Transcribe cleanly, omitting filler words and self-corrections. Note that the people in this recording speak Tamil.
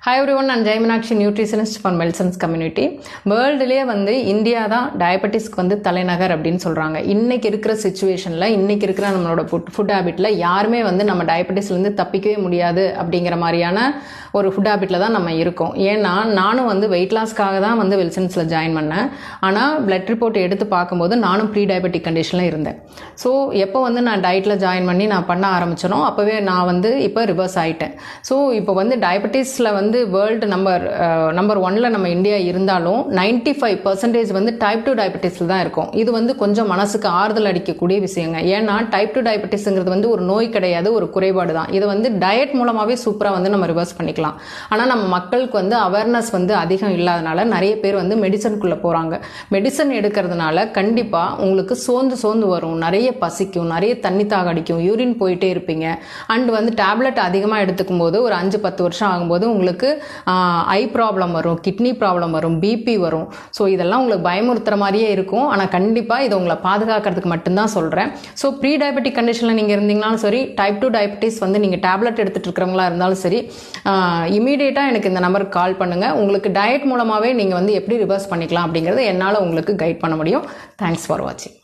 ஹாய் எவ்ரி ஒன், நான் ஜெயமீனாட்சி, நியூட்ரிஷனிஸ்ட் ஃபார் மெல்சன்ஸ் கம்யூனிட்டி. வேர்ல்டுலேயே இந்தியா தான் டயபெட்டிஸ்க்கு தலைநகர் அப்படின்னு சொல்கிறாங்க. இன்றைக்கி இருக்கிற சுச்சுவேஷனில், இன்றைக்கி இருக்கிற நம்மளோட ஃபுட் ஹேபிட்டில் யாருமே நம்ம டயபெட்டிஸ்லேருந்து தப்பிக்கவே முடியாது அப்படிங்கிற மாதிரியான ஒரு ஃபுட் ஹேபிட்டில் தான் நம்ம இருக்கோம். ஏன்னா நானும் வெயிட் லாஸ்க்காக தான் வில்சன்ஸில் ஜாயின் பண்ணேன். ஆனால் பிளட் ரிப்போர்ட் எடுத்து பார்க்கும்போது நானும் ப்ரீ டயபெட்டிக் கண்டிஷனில் இருந்தேன். ஸோ எப்போ நான் டயட்டில் ஜாயின் பண்ணி நான் பண்ண ஆரம்பிச்சனோ அப்போவே நான் இப்போ ரிவர்ஸ் ஆகிட்டேன். ஸோ இப்போ டயபெட்டிஸில் வேர்ல்டு நம்பர் 1ல் நம்ம இந்தியா இருந்தாலும் 95% டைப் 2 டயபெட்டிஸில் தான் இருக்கும். இது கொஞ்சம் மனசுக்கு ஆறுதல் அளிக்கக்கூடிய விஷயங்க. ஏன்னா டைப் 2 டயபெட்டிஸுங்கிறது ஒரு நோய் கிடையாது, ஒரு குறைபாடு தான். இது டயட் மூலமாகவே சூப்பராக நம்ம ரிவர்ஸ் பண்ணிக்கலாம். ஆனால் நம்ம மக்களுக்கு அவேர்னஸ் அதிகம் இல்லாதனால நிறைய பேர் மெடிசனுக்குள்ளே போகிறாங்க. மெடிசன் எடுக்கிறதுனால கண்டிப்பாக உங்களுக்கு சோர்ந்து வரும், நிறைய பசிக்கும், நிறைய தண்ணி தாக அடிக்கும், யூரின் போயிட்டே இருப்பீங்க. அண்ட் டேப்லெட் அதிகமாக எடுத்துக்கும் போது ஒரு 5-10 வருஷம் ஆகும்போது உங்களுக்கு ஐ ப்ராப்ளம் வரும், கிட்னி ப்ராப்ளம் வரும், பிபி வரும். ஸோ இதெல்லாம் உங்களுக்கு பயமுறுத்துற மாதிரியே இருக்கும். ஆனால் கண்டிப்பாக இதை உங்களை பாதுகாக்கிறதுக்கு மட்டும்தான் சொல்கிறேன். ஸோ ப்ரீ டயபெட்டிக் கண்டிஷனில் நீங்கள் இருந்தீங்கனாலும் சரி, டைப் 2 டயபெட்டிஸ் நீங்கள் டேப்லெட் எடுத்துகிட்டு இருக்கிறவங்களா இருந்தாலும் சரி, இமீடியட்டாக எனக்கு இந்த நம்பருக்கு கால் பண்ணுங்கள். உங்களுக்கு டயட் மூலமாகவே நீங்கள் எப்படி ரிவர்ஸ் பண்ணிக்கலாம் அப்படிங்கிறத என்னால் உங்களுக்கு கைட் பண்ண முடியும். தேங்க்ஸ் ஃபார் வாட்சிங்.